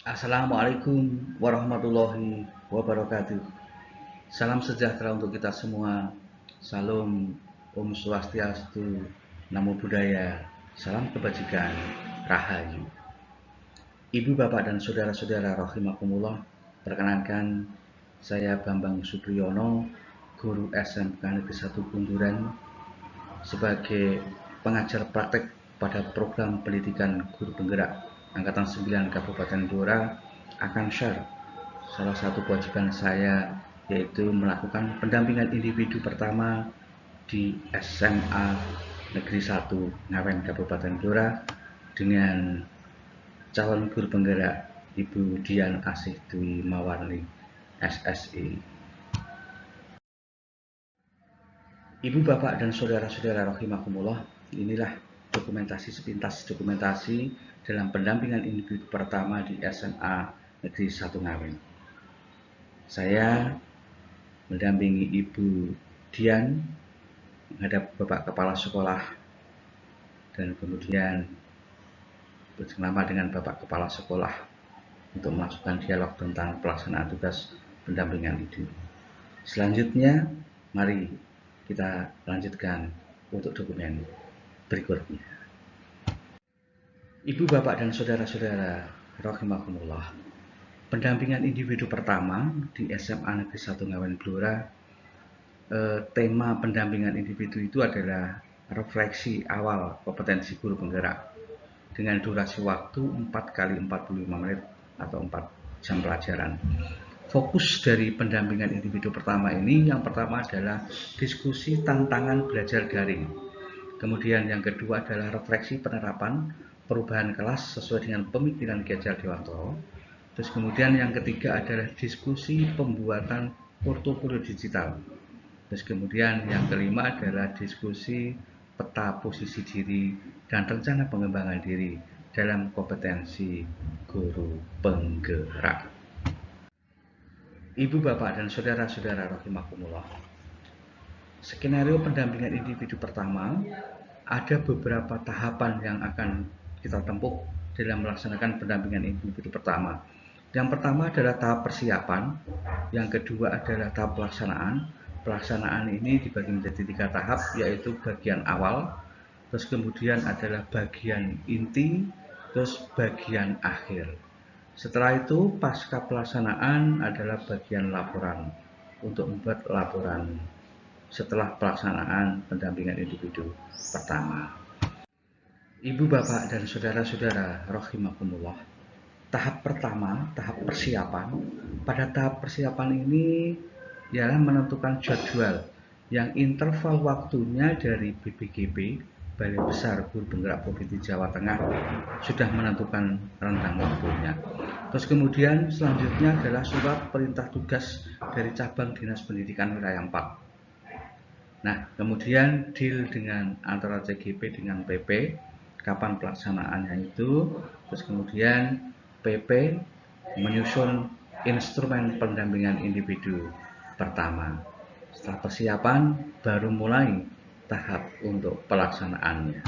Assalamualaikum warahmatullahi wabarakatuh. Salam sejahtera untuk kita semua. Salam Om Swastiastu, Namo Buddhaya, salam kebajikan, Rahayu. Ibu, bapak, dan saudara-saudara rahimakumullah, perkenankan saya Bambang Supriyono, guru SMK Negeri 1 Bunduran, sebagai pengajar praktek pada program pendidikan guru penggerak Angkatan 9 Kabupaten Blora akan share salah satu kewajiban saya, yaitu melakukan pendampingan individu pertama di SMA Negeri 1 Ngawen Kabupaten Blora dengan calon guru penggerak Ibu Dian Asih Dwi Mawarni SSI. Ibu, bapak, dan saudara-saudara rahimakumullah, inilah sepintas dokumentasi dalam pendampingan individu pertama di SMA Negeri 1 Ngawen. Saya mendampingi Ibu Dian menghadap Bapak Kepala Sekolah dan kemudian bersama dengan Bapak Kepala Sekolah untuk melakukan dialog tentang pelaksanaan tugas pendampingan itu. Selanjutnya, mari kita lanjutkan untuk dokumen berikutnya. Ibu, bapak, dan saudara-saudara rahimakumullah, pendampingan individu pertama di SMA Negeri 1 Ngawen Blora, tema pendampingan individu itu adalah refleksi awal kompetensi guru penggerak dengan durasi waktu 4 kali 45 menit atau 4 jam pelajaran. Fokus dari pendampingan individu pertama ini, yang pertama adalah diskusi tantangan belajar daring. Kemudian yang kedua adalah refleksi penerapan perubahan kelas sesuai dengan pemikiran Ki Hajar Dewantoro. Terus kemudian yang ketiga adalah diskusi pembuatan portofolio digital. Terus kemudian yang kelima adalah diskusi peta posisi diri dan rencana pengembangan diri dalam kompetensi guru penggerak. Ibu, bapak, dan saudara-saudara rahimakumullah, skenario pendampingan individu pertama, ada beberapa tahapan yang akan kita tempuh dalam melaksanakan pendampingan individu pertama. Yang pertama adalah tahap persiapan, yang kedua adalah tahap pelaksanaan. Pelaksanaan ini dibagi menjadi 3 tahap, yaitu bagian awal, terus kemudian adalah bagian inti, terus bagian akhir. Setelah itu, pasca pelaksanaan adalah bagian laporan, untuk membuat laporan setelah pelaksanaan pendampingan individu pertama. Ibu, bapak, dan saudara-saudara rahimakumullah, tahap pertama, tahap persiapan. Pada tahap persiapan ini ialah menentukan jadwal yang interval waktunya dari BPGP, Balai Besar Guru Penggerak Provinsi Jawa Tengah, sudah menentukan rentang waktunya. Terus kemudian selanjutnya adalah surat perintah tugas dari cabang Dinas Pendidikan Wilayah 4. Nah, kemudian deal dengan antara CGP dengan PP, kapan pelaksanaannya itu. Terus kemudian PP menyusun instrumen pendampingan individu pertama. Setelah persiapan, baru mulai tahap untuk pelaksanaannya.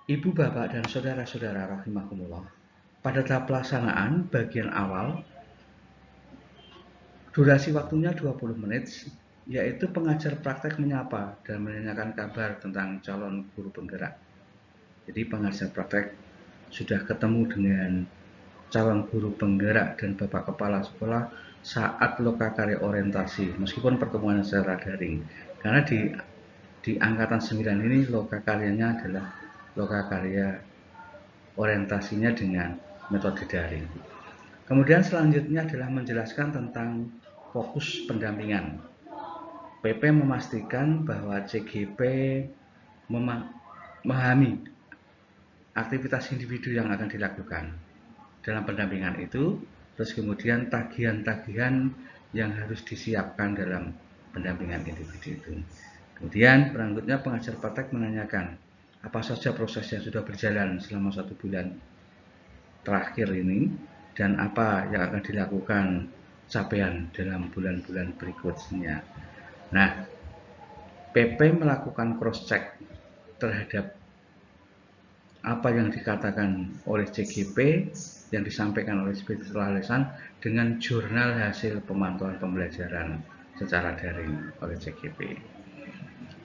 Ibu, bapak, dan saudara-saudara rahimakumullah, pada tahap pelaksanaan bagian awal, durasi waktunya 20 menit, yaitu pengajar praktek menyapa dan menanyakan kabar tentang calon guru penggerak. Jadi pengajar praktek sudah ketemu dengan calon guru penggerak dan Bapak Kepala Sekolah saat lokakarya orientasi, meskipun pertemuan secara daring. Karena di angkatan 9 ini lokakaryanya adalah lokakarya orientasinya dengan metode daring. Kemudian selanjutnya adalah menjelaskan tentang fokus pendampingan. PP memastikan bahwa CGP memahami aktivitas individu yang akan dilakukan dalam pendampingan itu, terus kemudian tagihan-tagihan yang harus disiapkan dalam pendampingan individu itu. Kemudian berikutnya pengajar praktek menanyakan apa saja proses yang sudah berjalan selama 1 bulan terakhir ini dan apa yang akan dilakukan capaian dalam bulan-bulan berikutnya. Nah, PP melakukan cross check terhadap apa yang dikatakan oleh CGP yang disampaikan oleh Spesialis Lisan dengan jurnal hasil pemantauan pembelajaran secara daring oleh CGP.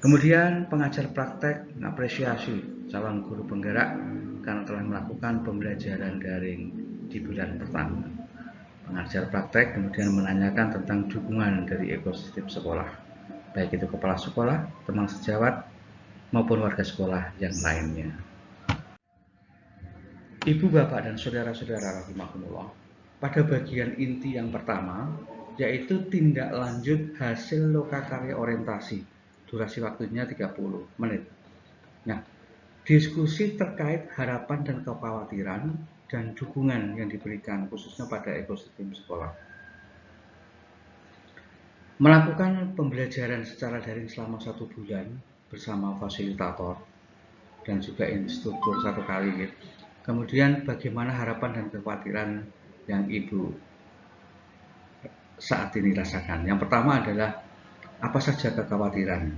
Kemudian pengajar praktek mengapresiasi calon guru penggerak karena telah melakukan pembelajaran daring di bulan pertama. Pengajar praktek kemudian menanyakan tentang dukungan dari ekosistem sekolah, baik itu kepala sekolah, teman sejawat, maupun warga sekolah yang lainnya. Ibu, bapak, dan saudara-saudara rahimakumullah, pada bagian inti yang pertama, yaitu tindak lanjut hasil lokakarya orientasi, durasi waktunya 30 menit. Nah, diskusi terkait harapan dan kekhawatiran dan dukungan yang diberikan khususnya pada ekosistem sekolah. Melakukan pembelajaran secara daring selama 1 bulan bersama fasilitator dan juga instruktur 1 kali. Kemudian bagaimana harapan dan kekhawatiran yang Ibu saat ini rasakan? Yang pertama adalah apa saja kekhawatiran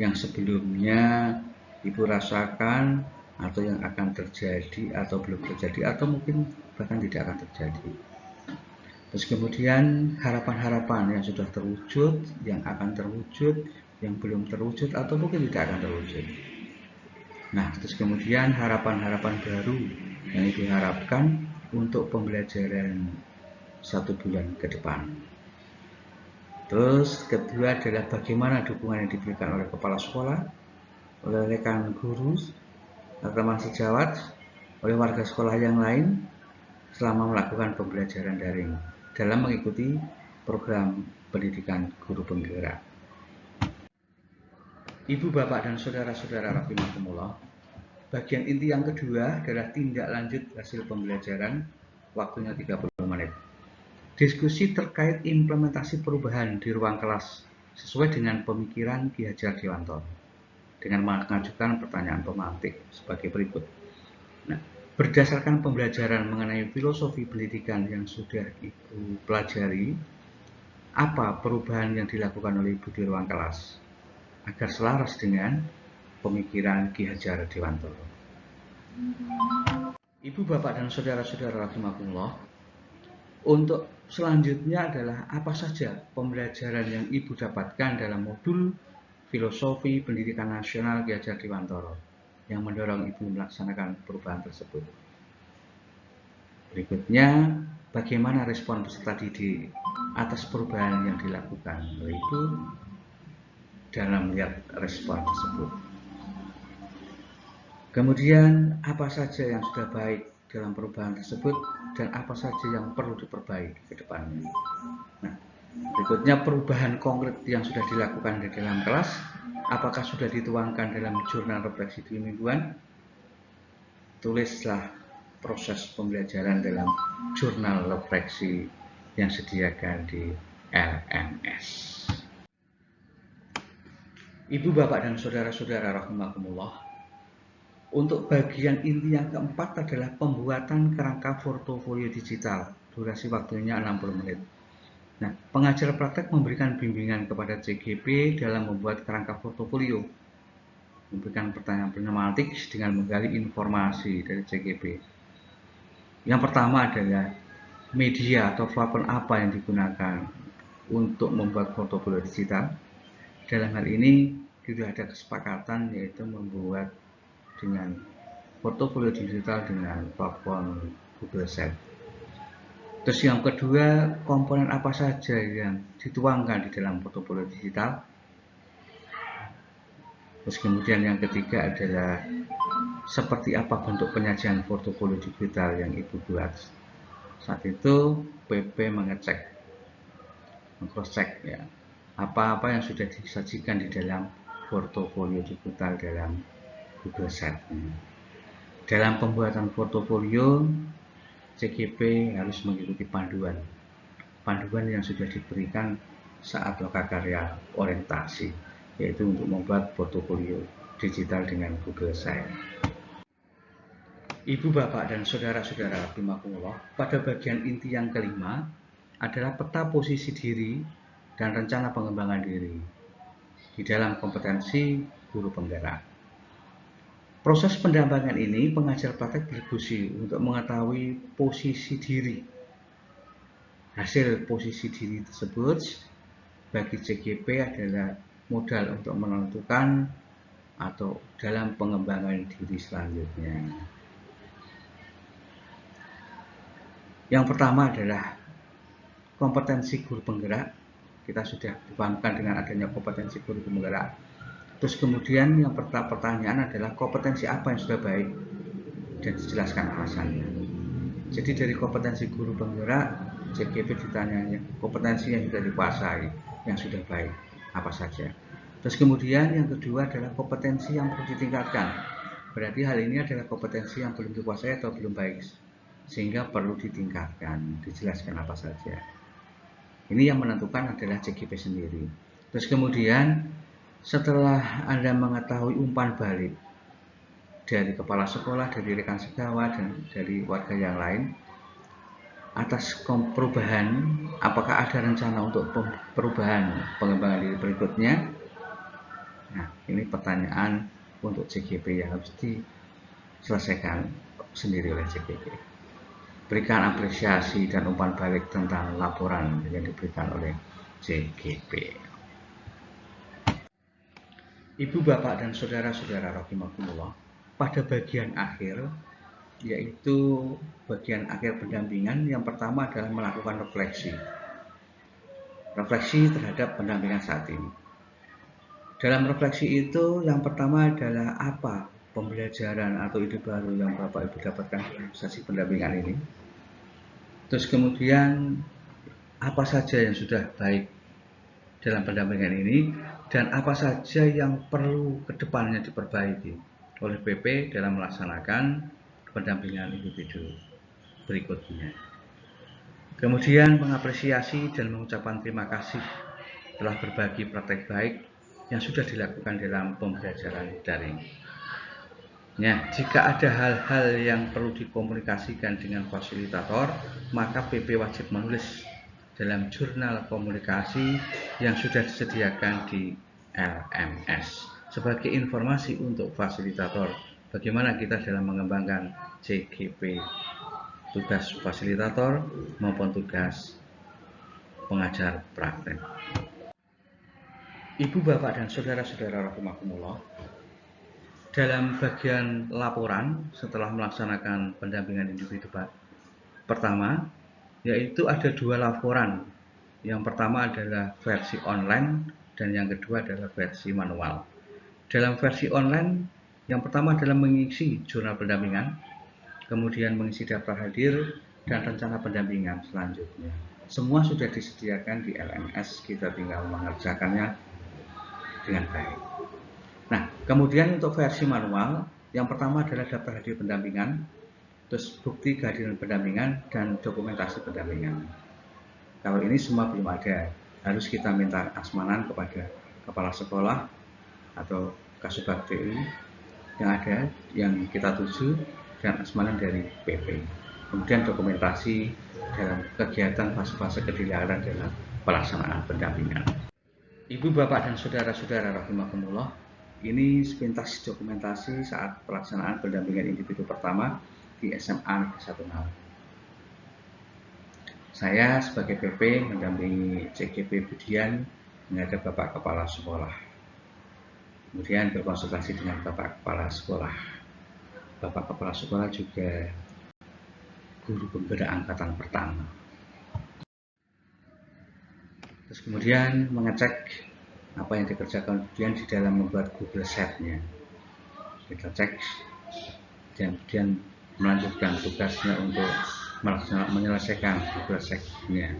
yang sebelumnya Ibu rasakan atau yang akan terjadi atau belum terjadi atau mungkin bahkan tidak akan terjadi. Terus kemudian harapan-harapan yang sudah terwujud, yang akan terwujud, yang belum terwujud atau mungkin tidak akan terwujud. Nah, terus kemudian harapan-harapan baru yang diharapkan untuk pembelajaran 1 bulan ke depan. Terus kedua adalah bagaimana dukungan yang diberikan oleh kepala sekolah, oleh rekan guru, teman sejawat, oleh warga sekolah yang lain selama melakukan pembelajaran daring dalam mengikuti program pendidikan guru penggerak. Ibu, bapak, dan saudara-saudara rahimakumullah, bagian inti yang kedua adalah tindak lanjut hasil pembelajaran, waktunya 30 menit. Diskusi terkait implementasi perubahan di ruang kelas sesuai dengan pemikiran Ki Hajar Dewantoro dengan mengajukan pertanyaan pemantik sebagai berikut. Nah, berdasarkan pembelajaran mengenai filosofi pendidikan yang sudah Ibu pelajari, apa perubahan yang dilakukan oleh Ibu di ruang kelas agar selaras dengan pemikiran Ki Hajar Dewantoro? Ibu, bapak, dan saudara-saudara rahimakumullah, untuk selanjutnya adalah apa saja pembelajaran yang Ibu dapatkan dalam modul filosofi pendidikan nasional Ki Hajar Dewantoro yang mendorong Ibu melaksanakan perubahan tersebut. Berikutnya, bagaimana respon peserta didik atas perubahan yang dilakukan oleh Ibu dalam melihat respon tersebut. Kemudian, apa saja yang sudah baik dalam perubahan tersebut dan apa saja yang perlu diperbaiki ke depannya. Nah, berikutnya perubahan konkret yang sudah dilakukan di dalam kelas, apakah sudah dituangkan dalam jurnal refleksi 2 mingguan? Tulislah proses pembelajaran dalam jurnal refleksi yang disediakan di LMS. Ibu, bapak, dan saudara-saudara rahimakumullah, untuk bagian inti yang keempat adalah pembuatan kerangka portofolio digital, durasi waktunya 60 menit. Nah, pengajar praktek memberikan bimbingan kepada CGP dalam membuat kerangka portofolio, memberikan pertanyaan pneumatik dengan menggali informasi dari CGP. Yang pertama adalah media atau platform apa yang digunakan untuk membuat portofolio digital. Dalam hal ini sudah ada kesepakatan yaitu membuat dengan portofolio digital dengan platform Google Sheets. Terus yang kedua, komponen apa saja yang dituangkan di dalam portofolio digital. Terus kemudian yang ketiga adalah seperti apa bentuk penyajian portofolio digital yang Ibu buat. Saat itu PP mengecek, mengcross-check ya, apa-apa yang sudah disajikan di dalam portofolio digital dalam Google Sheets. Dalam pembuatan portofolio, CGP harus mengikuti panduan yang sudah diberikan saat lokakarya orientasi, yaitu untuk membuat portofolio digital dengan Google Sheets. Ibu, bapak, dan saudara-saudara rahimakumullah, pada bagian inti yang kelima adalah peta posisi diri dan rencana pengembangan diri di dalam kompetensi guru penggerak. Proses pendampingan ini pengajar praktek berdiskusi untuk mengetahui posisi diri. Hasil posisi diri tersebut bagi CGP adalah modal untuk menentukan atau dalam pengembangan diri selanjutnya. Yang pertama adalah kompetensi guru penggerak. Kita sudah dipahamkan dengan adanya kompetensi guru penggerak. Terus kemudian yang pertanyaan adalah kompetensi apa yang sudah baik dan dijelaskan alasannya. Jadi dari kompetensi guru penggerak, CGP ditanya kompetensi yang sudah dikuasai, yang sudah baik, apa saja. Terus kemudian yang kedua adalah kompetensi yang perlu ditingkatkan. Berarti hal ini adalah kompetensi yang belum dikuasai atau belum baik, sehingga perlu ditingkatkan, dijelaskan apa saja. Ini yang menentukan adalah CGP sendiri. Terus kemudian setelah Anda mengetahui umpan balik dari kepala sekolah, dari rekan sekawan, dan dari warga yang lain atas perubahan, apakah ada rencana untuk perubahan pengembangan diri berikutnya? Nah, ini pertanyaan untuk CGP yang harus diselesaikan sendiri oleh CGP. Berikan apresiasi dan umpan balik tentang laporan yang diberikan oleh CGP. Ibu, bapak, dan saudara-saudara rahimakumullah, pada bagian akhir, yaitu bagian akhir pendampingan, yang pertama adalah melakukan refleksi terhadap pendampingan saat ini. Dalam refleksi itu, yang pertama adalah apa pembelajaran atau ide baru yang Bapak Ibu dapatkan dalam sesi pendampingan ini. Terus kemudian apa saja yang sudah baik dalam pendampingan ini dan apa saja yang perlu kedepannya diperbaiki oleh PP dalam melaksanakan pendampingan individu berikutnya. Kemudian mengapresiasi dan mengucapkan terima kasih telah berbagi praktek baik yang sudah dilakukan dalam pembelajaran daring. Ya, jika ada hal-hal yang perlu dikomunikasikan dengan fasilitator, maka PP wajib menulis dalam jurnal komunikasi yang sudah disediakan di LMS sebagai informasi untuk fasilitator bagaimana kita dalam mengembangkan CGP, tugas fasilitator maupun tugas pengajar praktek. Ibu, bapak, dan saudara-saudara rahimakumullah, dalam bagian laporan setelah melaksanakan pendampingan individu pertama, yaitu ada dua laporan. Yang pertama adalah versi online dan yang kedua adalah versi manual. Dalam versi online, yang pertama adalah mengisi jurnal pendampingan, kemudian mengisi daftar hadir dan rencana pendampingan selanjutnya. Semua sudah disediakan di LMS, kita tinggal mengerjakannya dengan baik. Nah, kemudian untuk versi manual, yang pertama adalah daftar hadir pendampingan, terus bukti kehadiran pendampingan dan dokumentasi pendampingan. Kalau ini semua belum ada, harus kita minta asmanan kepada kepala sekolah atau Kasubag TU yang ada, yang kita tuju, dan asmanan dari PP. Kemudian dokumentasi dalam kegiatan fase-fase kedilarasan dalam pelaksanaan pendampingan. Ibu, bapak, dan saudara-saudara rahimakumullah, ini sepintas dokumentasi saat pelaksanaan pendampingan individu pertama di SMA Negeri 1 Nal. Saya sebagai PP mendampingi CGP Budian menghadap Bapak Kepala Sekolah. Kemudian berkonsultasi dengan Bapak Kepala Sekolah. Bapak Kepala Sekolah juga guru penggerak angkatan pertama. Terus kemudian mengecek apa yang dikerjakan Budian di dalam membuat Google Sheet-nya. Kita cek dan kemudian melanjutkan tugasnya untuk menyelesaikan Google Sheet-nya.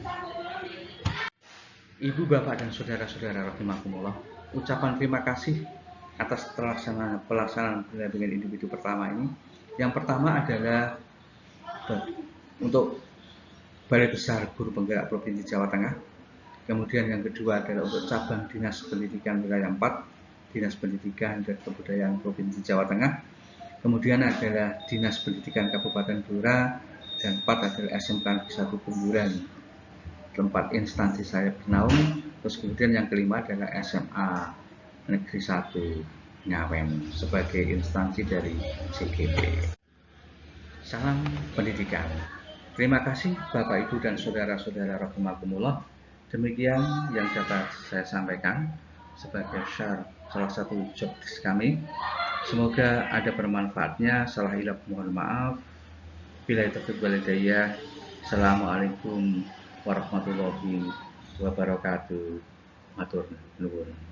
Ibu, bapak, dan saudara-saudara rahimakumullah, ucapan terima kasih atas pelaksanaan pendampingan individu pertama ini. Yang pertama adalah untuk Balai Besar Guru Penggerak Provinsi Jawa Tengah. Kemudian yang kedua adalah untuk cabang Dinas Pendidikan Wilayah 4, Dinas Pendidikan dan Kebudayaan Provinsi Jawa Tengah. Kemudian adalah Dinas Pendidikan Kabupaten Blora, dan 4 adalah SMK Negeri 1 Pemburan, tempat instansi saya bernaung. Terus kemudian yang kelima adalah SMA Negeri 1 Ngawen sebagai instansi dari CGP. Salam pendidikan. Terima kasih Bapak Ibu dan saudara-saudara rahimakumullah. Demikian yang dapat saya sampaikan sebagai salah satu job desk kami. Semoga ada bermanfaatnya. Salah hilaf mohon maaf. Bila taufiq wal hidayah. Assalamualaikum warahmatullahi wabarakatuh. Matur nuwun.